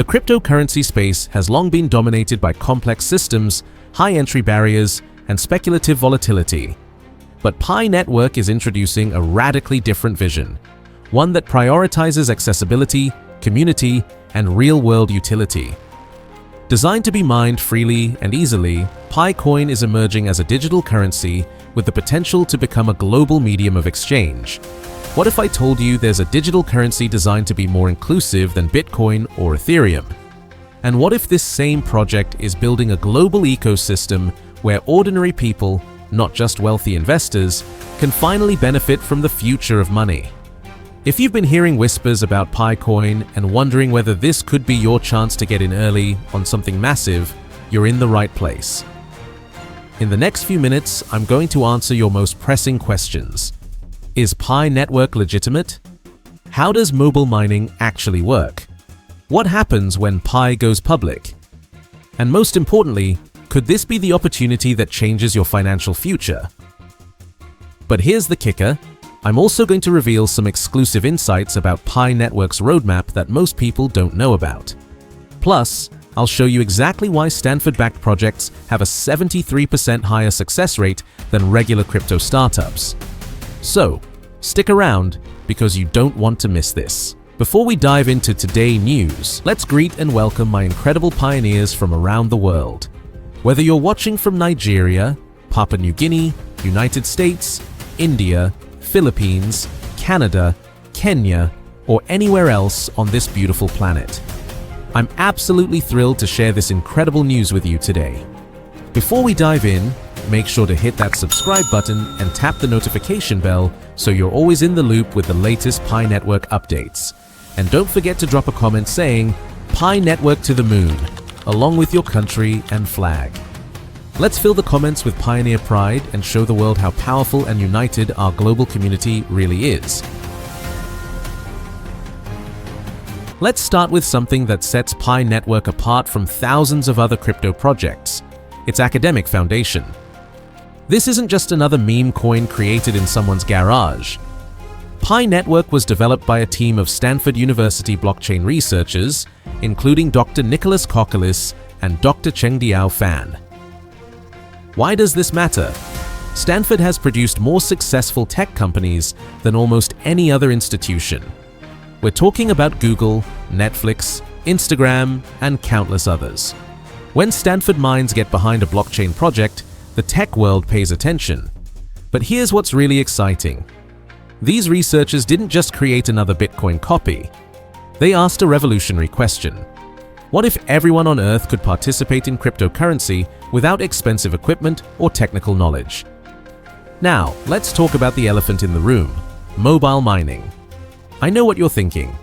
The cryptocurrency space has long been dominated by complex systems, high entry barriers, and speculative volatility. But Pi Network is introducing a radically different vision, one that prioritizes accessibility, community, and real-world utility. Designed to be mined freely and easily, PiCoin is emerging as a digital currency with the potential to become a global medium of exchange. What if I told you there's a digital currency designed to be more inclusive than Bitcoin or Ethereum? And what if this same project is building a global ecosystem where ordinary people, not just wealthy investors, can finally benefit from the future of money? If you've been hearing whispers about PiCoin and wondering whether this could be your chance to get in early on something massive, you're in the right place. In the next few minutes, I'm going to answer your most pressing questions. Is Pi Network legitimate? How does mobile mining actually work? What happens when Pi goes public? And most importantly, could this be the opportunity that changes your financial future? But here's the kicker. I'm also going to reveal some exclusive insights about Pi Network's roadmap that most people don't know about. Plus, I'll show you exactly why Stanford-backed projects have a 73% higher success rate than regular crypto startups. So, stick around because you don't want to miss this. Before we dive into today's news, let's greet and welcome my incredible pioneers from around the world. Whether you're watching from Nigeria, Papua New Guinea, United States, India, Philippines, Canada, Kenya, or anywhere else on this beautiful planet, I'm absolutely thrilled to share this incredible news with you today. Before we dive in, make sure to hit that subscribe button and tap the notification bell so you're always in the loop with the latest Pi Network updates. And don't forget to drop a comment saying, Pi Network to the moon, along with your country and flag. Let's fill the comments with pioneer pride and show the world how powerful and united our global community really is. Let's start with something that sets Pi Network apart from thousands of other crypto projects: its academic foundation. This isn't just another meme coin created in someone's garage. Pi Network was developed by a team of Stanford University blockchain researchers, including Dr. Nicholas Kokolis and Dr. Chengdiao Fan. Why does this matter? Stanford has produced more successful tech companies than almost any other institution. We're talking about Google, Netflix, Instagram, and countless others. When Stanford minds get behind a blockchain project, the tech world pays attention. But here's what's really exciting. These researchers didn't just create another Bitcoin copy. They asked a revolutionary question. What if everyone on Earth could participate in cryptocurrency without expensive equipment or technical knowledge? Now, let's talk about the elephant in the room: mobile mining. I know what you're thinking.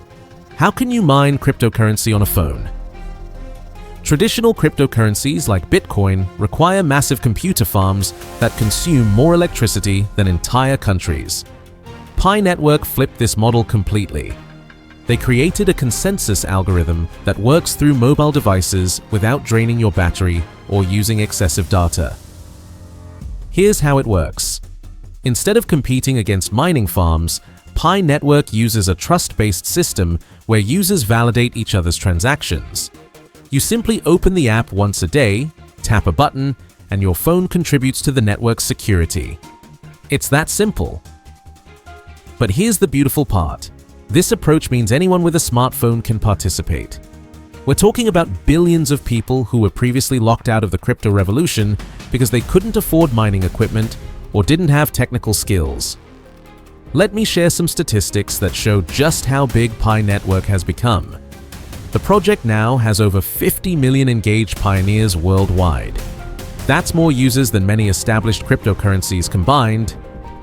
How can you mine cryptocurrency on a phone? Traditional cryptocurrencies like Bitcoin require massive computer farms that consume more electricity than entire countries. Pi Network flipped this model completely. They created a consensus algorithm that works through mobile devices without draining your battery or using excessive data. Here's how it works. Instead of competing against mining farms, Pi Network uses a trust-based system where users validate each other's transactions. You simply open the app once a day, tap a button, and your phone contributes to the network's security. It's that simple. But here's the beautiful part. This approach means anyone with a smartphone can participate. We're talking about billions of people who were previously locked out of the crypto revolution because they couldn't afford mining equipment or didn't have technical skills. Let me share some statistics that show just how big Pi Network has become. The project now has over 50 million engaged pioneers worldwide. That's more users than many established cryptocurrencies combined.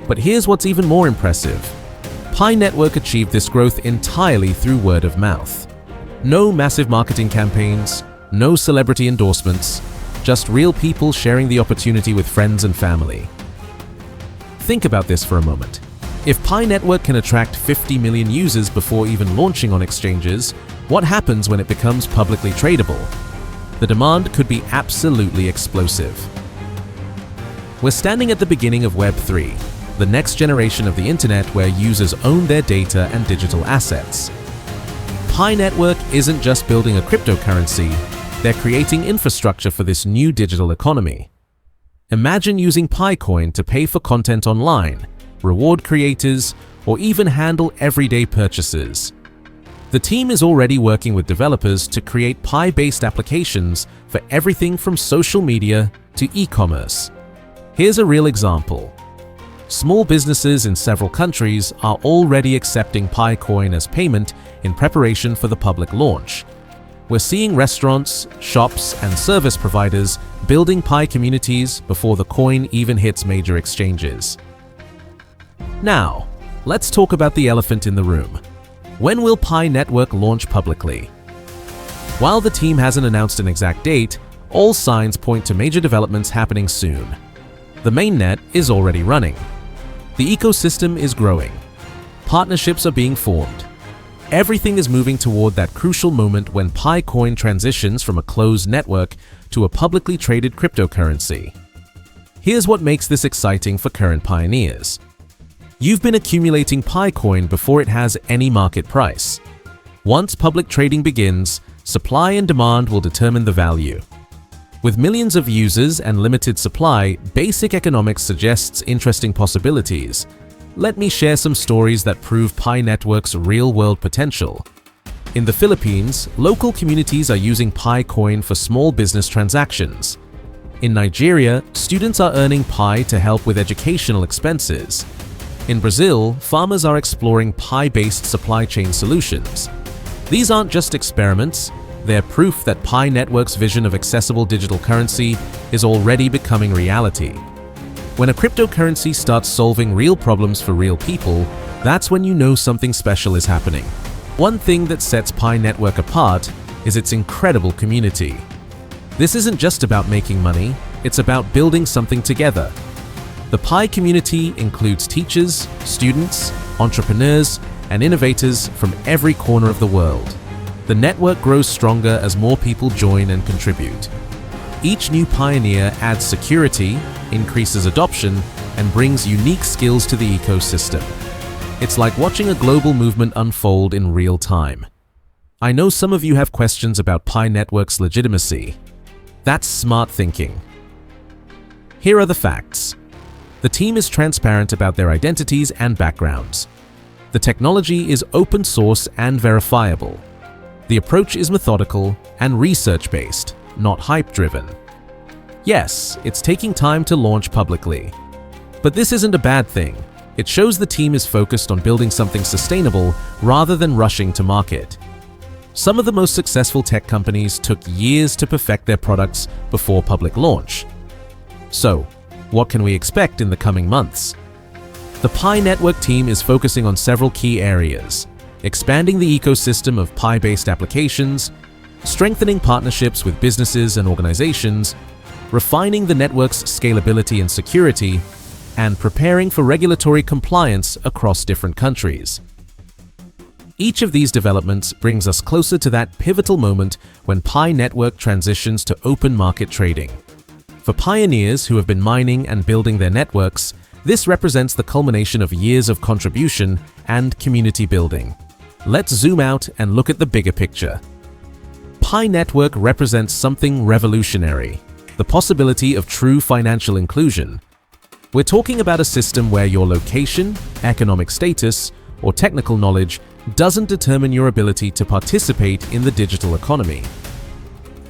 But here's what's even more impressive. Pi Network achieved this growth entirely through word of mouth. No massive marketing campaigns, no celebrity endorsements, just real people sharing the opportunity with friends and family. Think about this for a moment. If Pi Network can attract 50 million users before even launching on exchanges, what happens when it becomes publicly tradable? The demand could be absolutely explosive. We're standing at the beginning of Web 3, the next generation of the internet where users own their data and digital assets. Pi Network isn't just building a cryptocurrency, they're creating infrastructure for this new digital economy. Imagine using PiCoin to pay for content online, reward creators, or even handle everyday purchases. The team is already working with developers to create Pi-based applications for everything from social media to e-commerce. Here's a real example. Small businesses in several countries are already accepting PiCoin as payment in preparation for the public launch. We're seeing restaurants, shops, and service providers building Pi communities before the coin even hits major exchanges. Now, let's talk about the elephant in the room. When will Pi Network launch publicly? While the team hasn't announced an exact date, all signs point to major developments happening soon. The Mainnet is already running. The ecosystem is growing. Partnerships are being formed. Everything is moving toward that crucial moment when PiCoin transitions from a closed network to a publicly traded cryptocurrency. Here's what makes this exciting for current pioneers. You've been accumulating PiCoin before it has any market price. Once public trading begins, supply and demand will determine the value. With millions of users and limited supply, basic economics suggests interesting possibilities. Let me share some stories that prove Pi Network's real-world potential. In the Philippines, local communities are using PiCoin for small business transactions. In Nigeria, students are earning Pi to help with educational expenses. In Brazil, farmers are exploring Pi-based supply chain solutions. These aren't just experiments, they're proof that Pi Network's vision of accessible digital currency is already becoming reality. When a cryptocurrency starts solving real problems for real people, that's when you know something special is happening. One thing that sets Pi Network apart is its incredible community. This isn't just about making money, it's about building something together. The Pi community includes teachers, students, entrepreneurs, and innovators from every corner of the world. The network grows stronger as more people join and contribute. Each new pioneer adds security, increases adoption, and brings unique skills to the ecosystem. It's like watching a global movement unfold in real time. I know some of you have questions about Pi Network's legitimacy. That's smart thinking. Here are the facts. The team is transparent about their identities and backgrounds. The technology is open source and verifiable. The approach is methodical and research-based, not hype-driven. Yes, it's taking time to launch publicly. But this isn't a bad thing. It shows the team is focused on building something sustainable rather than rushing to market. Some of the most successful tech companies took years to perfect their products before public launch. So, what can we expect in the coming months? The Pi Network team is focusing on several key areas: expanding the ecosystem of Pi-based applications, strengthening partnerships with businesses and organizations, refining the network's scalability and security, and preparing for regulatory compliance across different countries. Each of these developments brings us closer to that pivotal moment when Pi Network transitions to open market trading. For pioneers who have been mining and building their networks, this represents the culmination of years of contribution and community building. Let's zoom out and look at the bigger picture. Pi Network represents something revolutionary: the possibility of true financial inclusion. We're talking about a system where your location, economic status, or technical knowledge doesn't determine your ability to participate in the digital economy.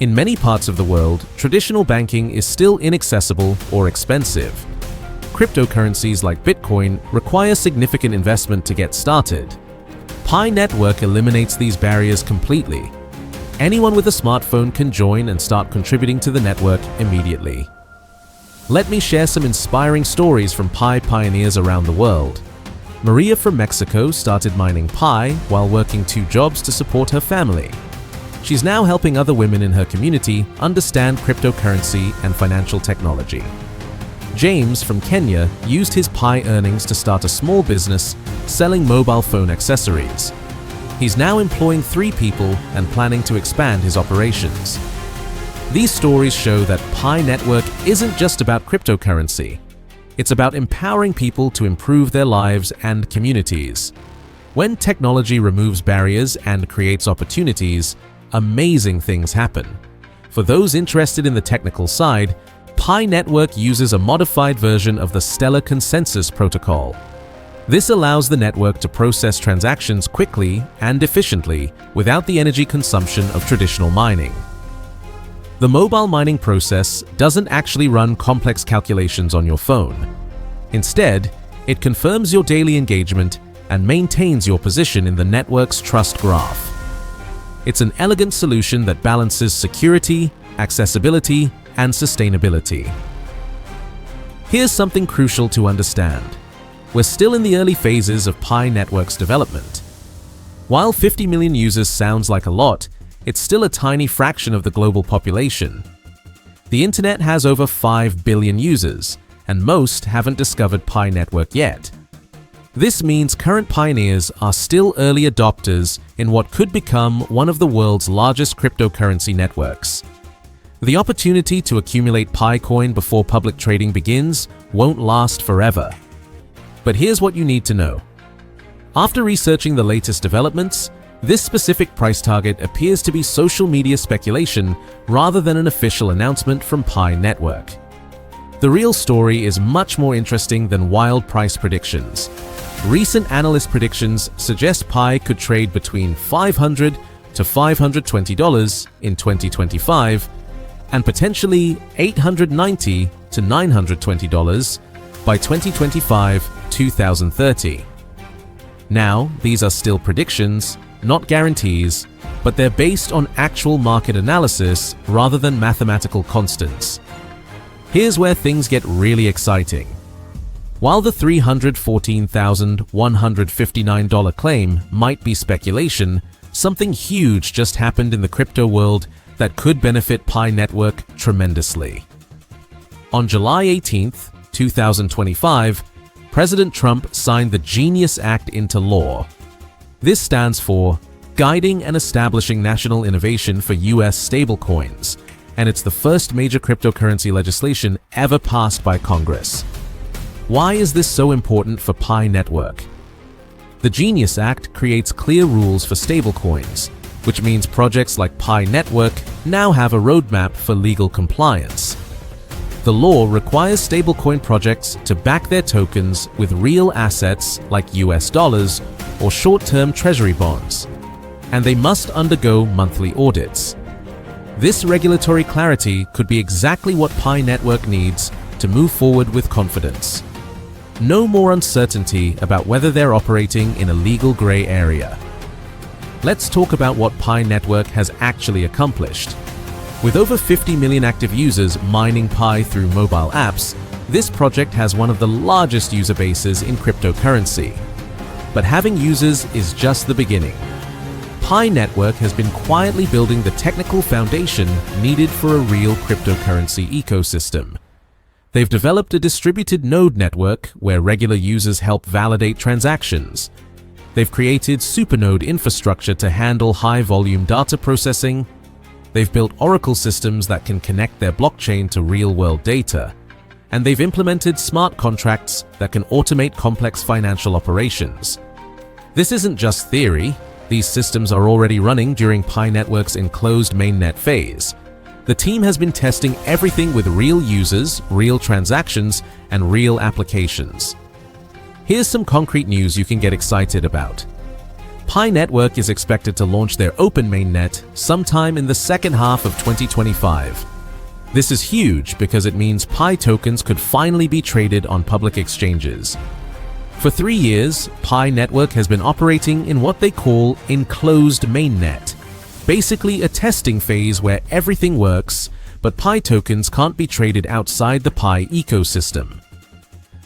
In many parts of the world, traditional banking is still inaccessible or expensive. Cryptocurrencies like Bitcoin require significant investment to get started. Pi Network eliminates these barriers completely. Anyone with a smartphone can join and start contributing to the network immediately. Let me share some inspiring stories from Pi pioneers around the world. Maria from Mexico started mining Pi while working 2 jobs to support her family. She's now helping other women in her community understand cryptocurrency and financial technology. James from Kenya used his Pi earnings to start a small business selling mobile phone accessories. He's now employing 3 people and planning to expand his operations. These stories show that Pi Network isn't just about cryptocurrency. It's about empowering people to improve their lives and communities. When technology removes barriers and creates opportunities, amazing things happen. For those interested in the technical side, Pi Network uses a modified version of the Stellar Consensus Protocol. This allows the network to process transactions quickly and efficiently without the energy consumption of traditional mining. The mobile mining process doesn't actually run complex calculations on your phone. Instead, it confirms your daily engagement and maintains your position in the network's trust graph. It's an elegant solution that balances security, accessibility, and sustainability. Here's something crucial to understand. We're still in the early phases of Pi Network's development. While 50 million users sounds like a lot, it's still a tiny fraction of the global population. The internet has over 5 billion users, and most haven't discovered Pi Network yet. This means current pioneers are still early adopters in what could become one of the world's largest cryptocurrency networks. The opportunity to accumulate PiCoin before public trading begins won't last forever. But here's what you need to know. After researching the latest developments, this specific price target appears to be social media speculation rather than an official announcement from Pi Network. The real story is much more interesting than wild price predictions. Recent analyst predictions suggest Pi could trade between $500 to $520 in 2025 and potentially $890 to $920 by 2025-2030. Now, these are still predictions, not guarantees, but they're based on actual market analysis rather than mathematical constants. Here's where things get really exciting. While the $314,159 claim might be speculation, something huge just happened in the crypto world that could benefit Pi Network tremendously. On July 18, 2025, President Trump signed the Genius Act into law. This stands for Guiding and Establishing National Innovation for U.S. Stablecoins, and it's the first major cryptocurrency legislation ever passed by Congress. Why is this so important for Pi Network? The Genius Act creates clear rules for stablecoins, which means projects like Pi Network now have a roadmap for legal compliance. The law requires stablecoin projects to back their tokens with real assets like US dollars or short-term treasury bonds, and they must undergo monthly audits. This regulatory clarity could be exactly what Pi Network needs to move forward with confidence. No more uncertainty about whether they're operating in a legal gray area. Let's talk about what Pi Network has actually accomplished. With over 50 million active users mining Pi through mobile apps, this project has one of the largest user bases in cryptocurrency. But having users is just the beginning. Pi Network has been quietly building the technical foundation needed for a real cryptocurrency ecosystem. They've developed a distributed node network where regular users help validate transactions. They've created supernode infrastructure to handle high-volume data processing. They've built Oracle systems that can connect their blockchain to real-world data. And they've implemented smart contracts that can automate complex financial operations. This isn't just theory. These systems are already running during Pi Network's enclosed mainnet phase. The team has been testing everything with real users, real transactions, and real applications. Here's some concrete news you can get excited about. Pi Network is expected to launch their open mainnet sometime in the second half of 2025. This is huge because it means Pi tokens could finally be traded on public exchanges. For 3 years, Pi Network has been operating in what they call enclosed mainnet, basically a testing phase where everything works, but Pi tokens can't be traded outside the Pi ecosystem.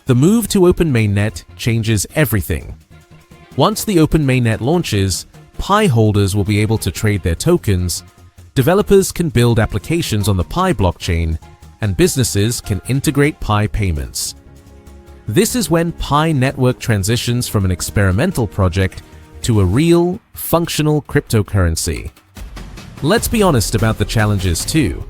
The move to open mainnet changes everything. Once the open mainnet launches, Pi holders will be able to trade their tokens, developers can build applications on the Pi blockchain, and businesses can integrate Pi payments. This is when Pi Network transitions from an experimental project to a real, functional cryptocurrency. Let's be honest about the challenges too.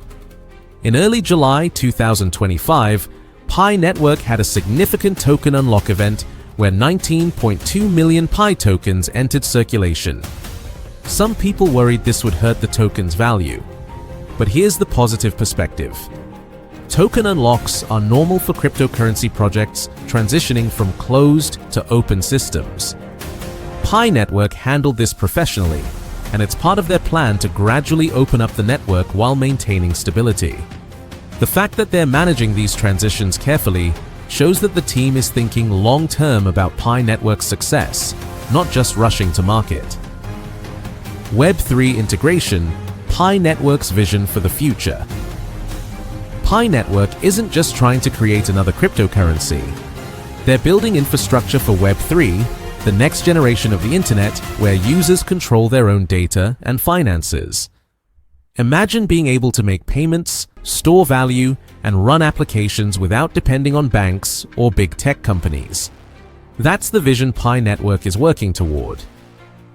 In early July 2025, Pi Network had a significant token unlock event where 19.2 million Pi tokens entered circulation. Some people worried this would hurt the token's value. But here's the positive perspective. Token unlocks are normal for cryptocurrency projects transitioning from closed to open systems. Pi Network handled this professionally, and it's part of their plan to gradually open up the network while maintaining stability. The fact that they're managing these transitions carefully shows that the team is thinking long-term about Pi Network's success, not just rushing to market. Web3 integration, Pi Network's vision for the future. Pi Network isn't just trying to create another cryptocurrency. They're building infrastructure for Web3, the next generation of the internet where users control their own data and finances. Imagine being able to make payments, store value, and run applications without depending on banks or big tech companies. That's the vision Pi Network is working toward.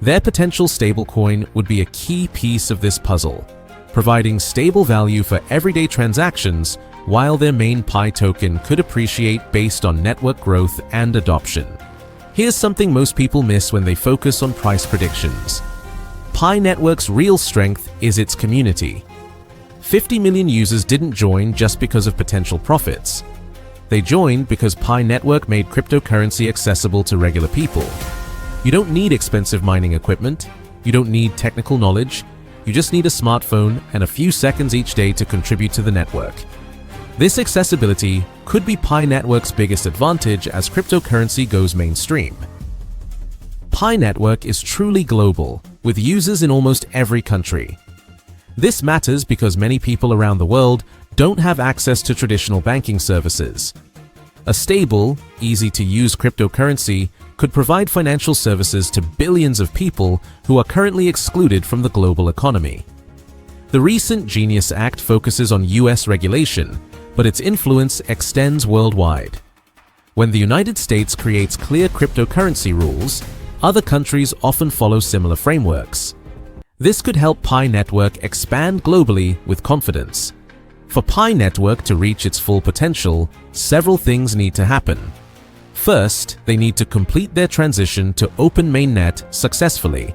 Their potential stablecoin would be a key piece of this puzzle, providing stable value for everyday transactions while their main Pi token could appreciate based on network growth and adoption. Here's something most people miss when they focus on price predictions. Pi Network's real strength is its community. 50 million users didn't join just because of potential profits. They joined because Pi Network made cryptocurrency accessible to regular people. You don't need expensive mining equipment. You don't need technical knowledge. You just need a smartphone and a few seconds each day to contribute to the network. This accessibility could be Pi Network's biggest advantage as cryptocurrency goes mainstream. Pi Network is truly global, with users in almost every country. This matters because many people around the world don't have access to traditional banking services. A stable, easy-to-use cryptocurrency could provide financial services to billions of people who are currently excluded from the global economy. The recent Genius Act focuses on US regulation, but its influence extends worldwide. When the United States creates clear cryptocurrency rules, other countries often follow similar frameworks. This could help Pi Network expand globally with confidence. For Pi Network to reach its full potential, several things need to happen. First, they need to complete their transition to open mainnet successfully.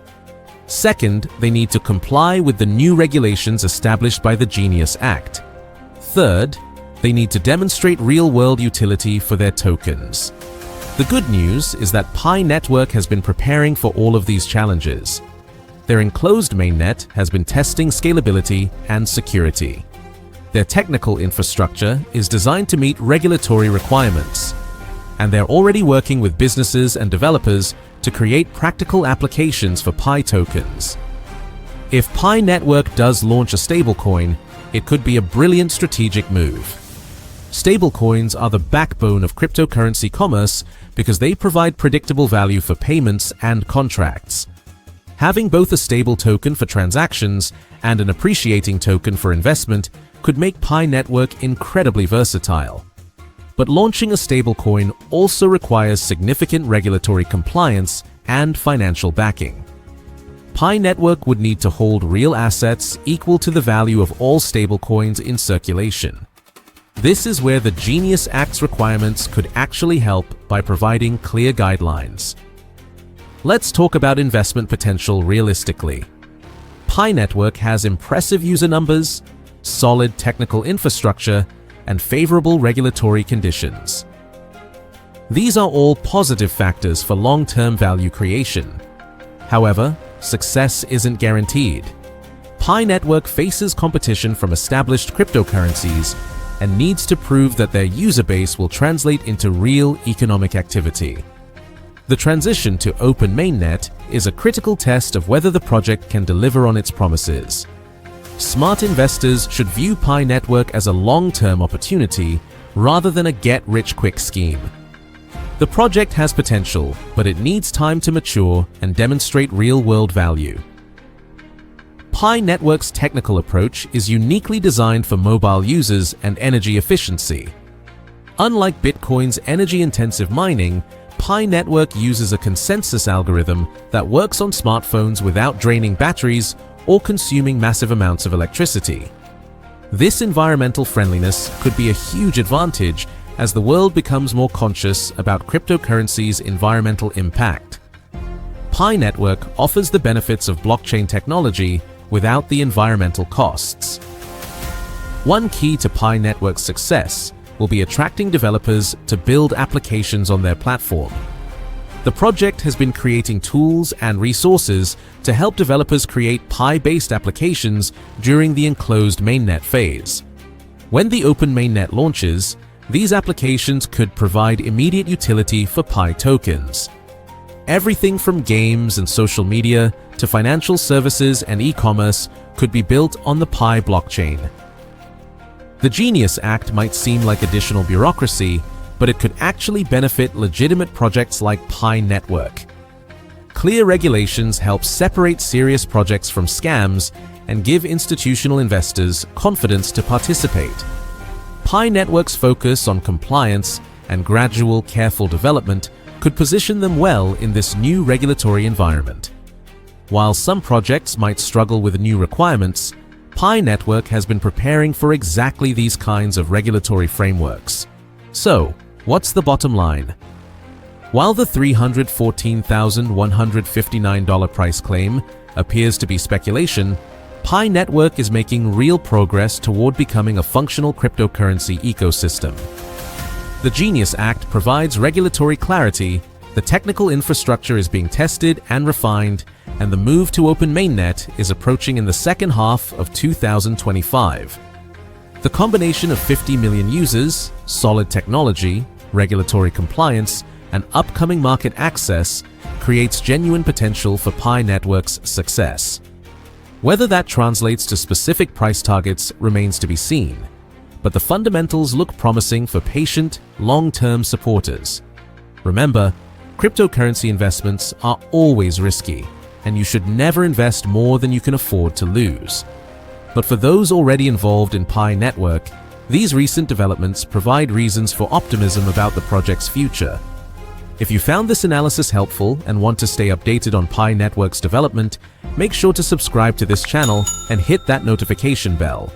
Second, they need to comply with the new regulations established by the Genius Act. Third, they need to demonstrate real-world utility for their tokens. The good news is that Pi Network has been preparing for all of these challenges. Their enclosed mainnet has been testing scalability and security. Their technical infrastructure is designed to meet regulatory requirements, and they're already working with businesses and developers to create practical applications for Pi tokens. If Pi Network does launch a stablecoin, it could be a brilliant strategic move. Stablecoins are the backbone of cryptocurrency commerce because they provide predictable value for payments and contracts. Having both a stable token for transactions and an appreciating token for investment could make Pi Network incredibly versatile. But launching a stablecoin also requires significant regulatory compliance and financial backing. Pi Network would need to hold real assets equal to the value of all stablecoins in circulation. This is where the Genius Act's requirements could actually help by providing clear guidelines. Let's talk about investment potential realistically. Pi Network has impressive user numbers, solid technical infrastructure, and favorable regulatory conditions. These are all positive factors for long-term value creation. However, success isn't guaranteed. Pi Network faces competition from established cryptocurrencies and needs to prove that their user base will translate into real economic activity. The transition to open mainnet is a critical test of whether the project can deliver on its promises. Smart investors should view Pi Network as a long-term opportunity rather than a get-rich-quick scheme. The project has potential, but it needs time to mature and demonstrate real-world value. Pi Network's technical approach is uniquely designed for mobile users and energy efficiency. Unlike Bitcoin's energy-intensive mining, Pi Network uses a consensus algorithm that works on smartphones without draining batteries or consuming massive amounts of electricity. This environmental friendliness could be a huge advantage as the world becomes more conscious about cryptocurrency's environmental impact. Pi Network offers the benefits of blockchain technology without the environmental costs. One key to Pi Network's success will be attracting developers to build applications on their platform. The project has been creating tools and resources to help developers create Pi-based applications during the enclosed mainnet phase. When the open mainnet launches, these applications could provide immediate utility for Pi tokens. Everything from games and social media to financial services and e-commerce could be built on the Pi blockchain. The Genius Act might seem like additional bureaucracy, but it could actually benefit legitimate projects like Pi Network. Clear regulations help separate serious projects from scams and give institutional investors confidence to participate. Pi Network's focus on compliance and gradual, careful development could position them well in this new regulatory environment. While some projects might struggle with new requirements, Pi Network has been preparing for exactly these kinds of regulatory frameworks. So, what's the bottom line? While the $314,159 price claim appears to be speculation, Pi Network is making real progress toward becoming a functional cryptocurrency ecosystem. The Genius Act provides regulatory clarity, the technical infrastructure is being tested and refined, and the move to open mainnet is approaching in the second half of 2025. The combination of 50 million users, solid technology, regulatory compliance, and upcoming market access creates genuine potential for Pi Network's success. Whether that translates to specific price targets remains to be seen, but the fundamentals look promising for patient, long-term supporters. Remember, cryptocurrency investments are always risky, and you should never invest more than you can afford to lose. But for those already involved in Pi Network, these recent developments provide reasons for optimism about the project's future. If you found this analysis helpful and want to stay updated on Pi Network's development, make sure to subscribe to this channel and hit that notification bell.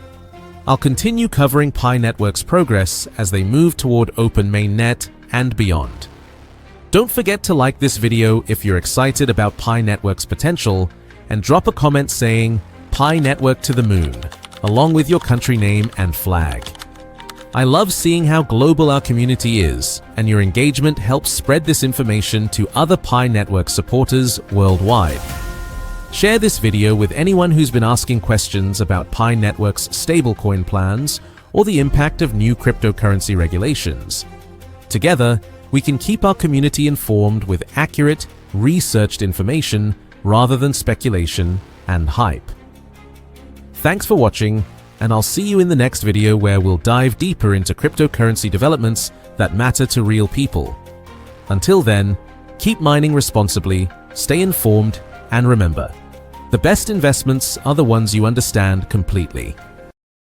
I'll continue covering Pi Network's progress as they move toward open mainnet and beyond. Don't forget to like this video if you're excited about Pi Network's potential, and drop a comment saying Pi Network to the moon, along with your country name and flag. I love seeing how global our community is, and your engagement helps spread this information to other Pi Network supporters worldwide. Share this video with anyone who's been asking questions about Pi Network's stablecoin plans or the impact of new cryptocurrency regulations. Together, we can keep our community informed with accurate, researched information rather than speculation and hype. Thanks for watching, and I'll see you in the next video where we'll dive deeper into cryptocurrency developments that matter to real people. Until then, keep mining responsibly, stay informed, and remember, the best investments are the ones you understand completely.